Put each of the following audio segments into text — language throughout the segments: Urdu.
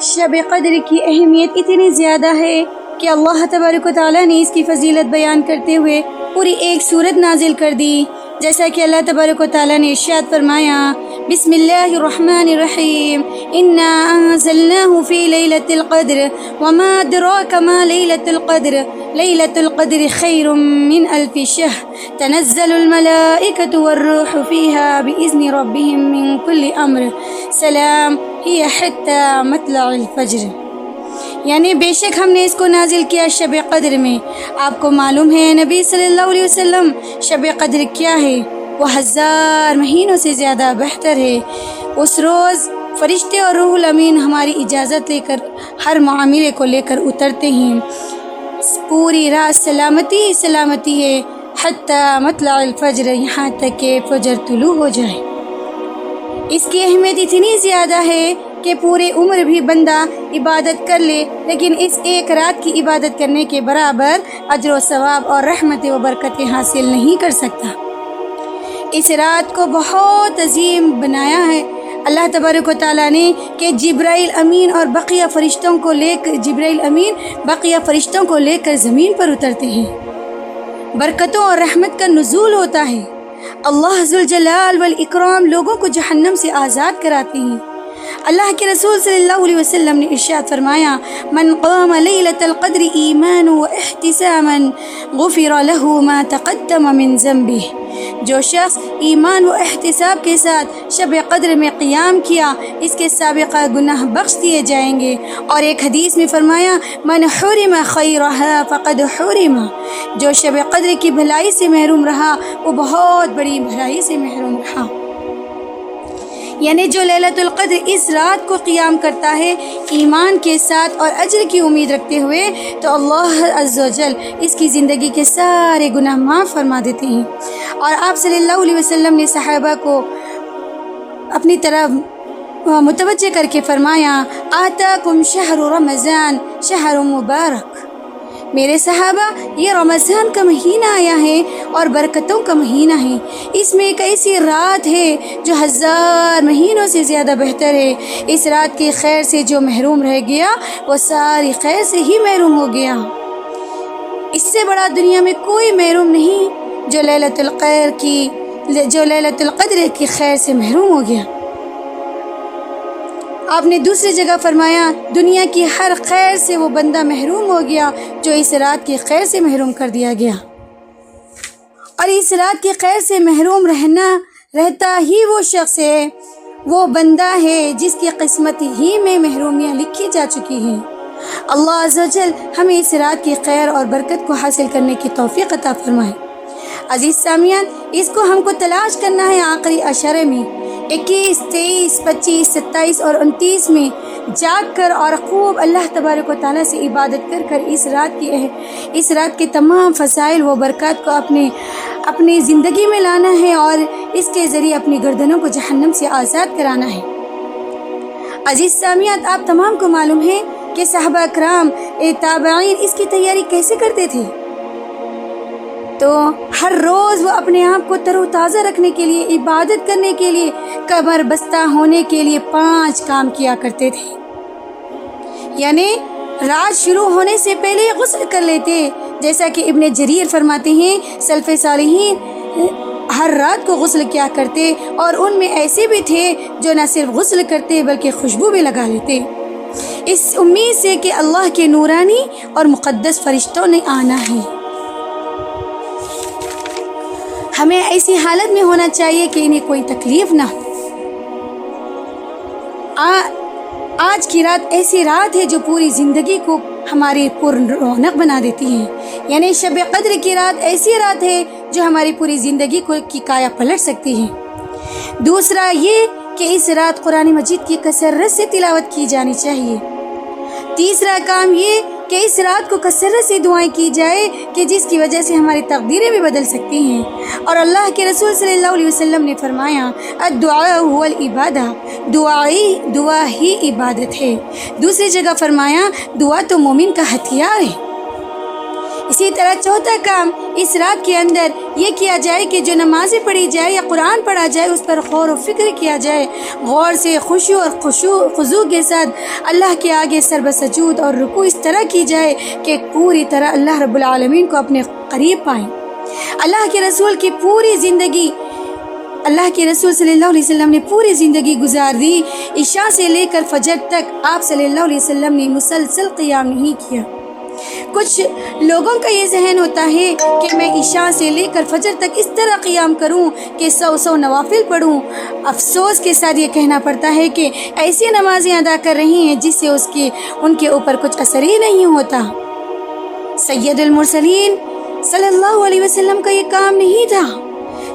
شب قدر کی اہمیت اتنی زیادہ ہے کہ اللہ تبارک و تعالیٰ نے اس کی فضیلت بیان کرتے ہوئے پوری ایک سورت نازل کر دی، جیسا کہ اللہ تبارک و تعالیٰ نے ارشاد فرمایا، بسم اللہ الرحمن الرحیم، انا انزلناہ فی لیلۃ القدر وما ادراک ما لیلۃ القدر، لیلۃ القدر خیر من الف شہر، تنزل الملائکۃ والروح فیہا بإذن ربہم من کل امر، سلام ہی حتی مطلع الفجر۔ یعنی بے شک ہم نے اس کو نازل کیا شب قدر میں۔ آپ کو معلوم ہے نبی صلی اللہ علیہ وسلم شب قدر کیا ہے؟ وہ 1000 مہینوں سے زیادہ بہتر ہے۔ اس روز فرشتے اور روح الامین ہماری اجازت لے کر ہر معاملے کو لے کر اترتے ہیں۔ پوری رات سلامتی ہے، حتی مطلع الفجر، یہاں تک کہ فجر طلوع ہو جائے۔ اس کی اہمیت اتنی زیادہ ہے کہ پورے عمر بھی بندہ عبادت کر لے لیکن اس ایک رات کی عبادت کرنے کے برابر اجر و ثواب اور رحمت و برکتیں حاصل نہیں کر سکتا۔ اس رات کو بہت عظیم بنایا ہے اللہ تبارک و تعالیٰ نے کہ جبرائیل امین بقیہ فرشتوں کو لے کر زمین پر اترتے ہیں، برکتوں اور رحمت کا نزول ہوتا ہے۔ اللہ ذوالجلال والاکرام لوگوں کو جہنم سے آزاد کراتے ہیں۔ اللہ کے رسول صلی اللہ علیہ وسلم نے ارشاد فرمایا، من قام لیلۃ القدر ایمانا واحتسابا غفر له ما تقدم من ذنبه، جو شخص ایمان و احتساب کے ساتھ شب قدر میں قیام کیا اس کے سابقہ گناہ بخش دیے جائیں گے۔ اور ایک حدیث میں فرمایا، من حرم خیرها فقد حرم، جو شب قدر کی بھلائی سے محروم رہا وہ بہت بڑی بھلائی سے محروم رہا۔ یعنی جو لیلۃ القدر اس رات کو قیام کرتا ہے ایمان کے ساتھ اور اجر کی امید رکھتے ہوئے تو اللہ عز و جل اس کی زندگی کے سارے گناہ معاف فرما دیتے ہیں۔ اور آپ صلی اللہ علیہ وسلم نے صحابہ کو اپنی طرف متوجہ کر کے فرمایا، آتاکم شہر رمضان شہر مبارک، میرے صحابہ یہ رمضان کا مہینہ آیا ہے اور برکتوں کا مہینہ ہے، اس میں ایک ایسی رات ہے جو 1000 مہینوں سے زیادہ بہتر ہے۔ اس رات کی خیر سے جو محروم رہ گیا وہ ساری خیر سے ہی محروم ہو گیا۔ اس سے بڑا دنیا میں کوئی محروم نہیں جو لیلۃ القدر کی خیر سے محروم ہو گیا۔ آپ نے دوسری جگہ فرمایا، دنیا کی ہر خیر سے وہ بندہ محروم ہو گیا جو اس رات کی خیر سے محروم کر دیا گیا۔ اور اس رات کی خیر سے محروم رہتا ہی وہ شخص ہے، وہ بندہ ہے جس کی قسمت ہی میں محرومیاں لکھی جا چکی ہیں۔ اللہ عز و جل ہمیں اس رات کی خیر اور برکت کو حاصل کرنے کی توفیق عطا فرمائے۔ عزیز سامعین، اس کو ہم کو تلاش کرنا ہے آخری عشرے میں، 21، 23، 25، 27 اور 29 میں جاگ کر اور خوب اللہ تبارک و تعالیٰ سے عبادت کر اس رات کے تمام فضائل و برکات کو اپنی زندگی میں لانا ہے اور اس کے ذریعے اپنی گردنوں کو جہنم سے آزاد کرانا ہے۔ عزیز سامعین، آپ تمام کو معلوم ہے کہ صحابہ کرام تابعین اس کی تیاری کیسے کرتے تھے؟ تو ہر روز وہ اپنے آپ کو تر و تازہ رکھنے کے لیے، عبادت کرنے کے لیے، کمر بستہ ہونے کے لیے 5 کام کیا کرتے تھے۔ یعنی رات شروع ہونے سے پہلے غسل کر لیتے، جیسا کہ ابن جریر فرماتے ہیں سلف صالحین ہر رات کو غسل کیا کرتے اور ان میں ایسے بھی تھے جو نہ صرف غسل کرتے بلکہ خوشبو بھی لگا لیتے، اس امید سے کہ اللہ کے نورانی اور مقدس فرشتوں نے آنا ہے۔ ہمیں ایسی حالت میں ہونا چاہیے کہ انہیں کوئی تکلیف نہ ہو۔ آج کی رات ایسی رات ہے جو پوری زندگی کو ہماری پر رونق بنا دیتی ہے۔ یعنی شب قدر کی رات ایسی رات ہے جو ہماری پوری زندگی کی کایا پلٹ سکتی ہے۔ دوسرا یہ کہ اس رات قرآن مجید کی کثرت سے تلاوت کی جانی چاہیے۔ تیسرا کام یہ کہ اس رات کو کثرت سے دعائیں کی جائے کہ جس کی وجہ سے ہماری تقدیریں بھی بدل سکتی ہیں۔ اور اللہ کے رسول صلی اللہ علیہ وسلم نے فرمایا، الدعاء هو العبادہ، دعا ہی عبادت ہے۔ دوسری جگہ فرمایا، دعا تو مومن کا ہتھیار ہے۔ اسی طرح چوتھا کام اس رات کے اندر یہ کیا جائے کہ جو نمازیں پڑھی جائے یا قرآن پڑھا جائے اس پر غور و فکر کیا جائے، غور سے خشوع اور خضوع کے ساتھ اللہ کے آگے سر بسجود اور رکوع اس طرح کی جائے کہ پوری طرح اللہ رب العالمین کو اپنے قریب پائیں۔ اللہ کے رسول کی پوری زندگی، اللہ کے رسول صلی اللہ علیہ وسلم نے پوری زندگی گزار دی، عشاء سے لے کر فجر تک آپ صلی اللہ علیہ وسلم نے مسلسل قیام نہیں کیا۔ کچھ لوگوں کا یہ ذہن ہوتا ہے کہ میں عشاء سے لے کر فجر تک اس طرح قیام کروں کہ 100 نوافل پڑھوں۔ افسوس کے ساتھ یہ کہنا پڑتا ہے کہ ایسی نمازیں ادا کر رہی ہیں جس سے ان کے اوپر کچھ اثر ہی نہیں ہوتا۔ سید المرسلین صلی اللہ علیہ وسلم کا یہ کام نہیں تھا۔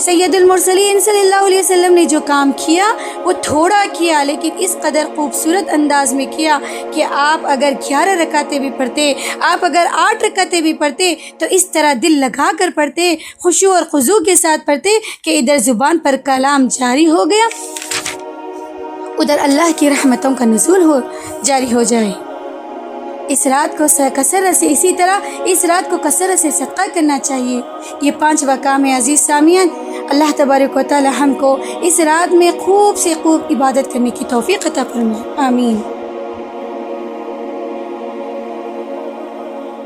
سید المرسلین صلی اللہ علیہ وسلم نے جو کام کیا وہ تھوڑا کیا، لیکن اس قدر خوبصورت انداز میں کیا کہ آپ اگر 11 رکعتیں بھی پڑھتے، آپ اگر 8 رکعتیں بھی پڑھتے تو اس طرح دل لگا کر پڑھتے، خشوع اور خضوع کے ساتھ پڑھتے کہ ادھر زبان پر کلام جاری ہو گیا، ادھر اللہ کی رحمتوں کا نزول جاری ہو جائے۔ اس رات کو کثرت سے، اسی طرح اس رات کو کثرت سے صدقہ کرنا چاہیے۔ یہ 5 کام ہے عزیز سامعین۔ اللہ تبارک و تعالی ہم کو اس رات میں خوب سے خوب عبادت کرنے کی توفیق عطا فرمائے، آمین۔